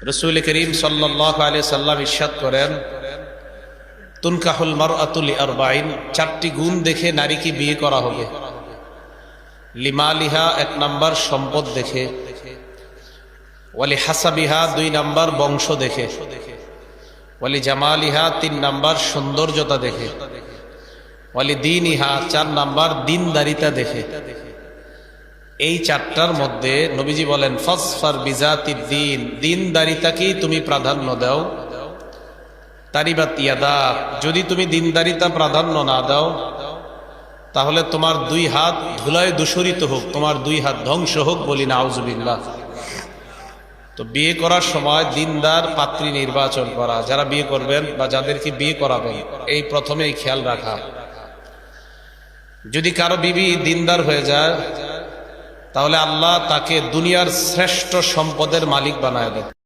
রাসূল করিম সাল্লাল্লাহু আলাইহি সাল্লাম ইরশাদ করেন, তুনকাহুল মারআতু লিআরবাইন, চারটি গুণ দেখে নারীকে বিয়ে করা হবে। লিমালিহা, এক নাম্বার সম্পদ দেখে, ওয়ালি হাসাবিহা, দুই নাম্বার বংশ দেখে, ওয়ালি জামালিহা, তিন নাম্বার সৌন্দর্যতা দেখে, ওয়ালি দীনিহা, চার নাম্বার দিনদারিতা দেখে। এই চারটার মধ্যে নবীজি বলেন, ফাসফার বিজাতিদ দ্বীন, দিনদারিতাকেই তুমি প্রাধান্য দাও। তারিবাত ইয়াদাক, যদি তুমি দিনদারিতা প্রাধান্য না দাও তাহলে তোমার দুই হাত ধুলায় দূষরিত হোক, তোমার দুই হাত ধ্বংস হোক, বলি নাউজুবিল্লাহ। তো বিয়ে করার সময় দিনদার পাত্রী নির্বাচন করা, যারা বিয়ে করবেন বা যাদেরকে বিয়ে করাবেন, এই প্রথমেই খেয়াল রাখা। যদি কারো বিবি দিনদার হয়ে যায় তাহলে আল্লাহ তাকে দুনিয়ার শ্রেষ্ঠ সম্পদের মালিক বানায় দেয়।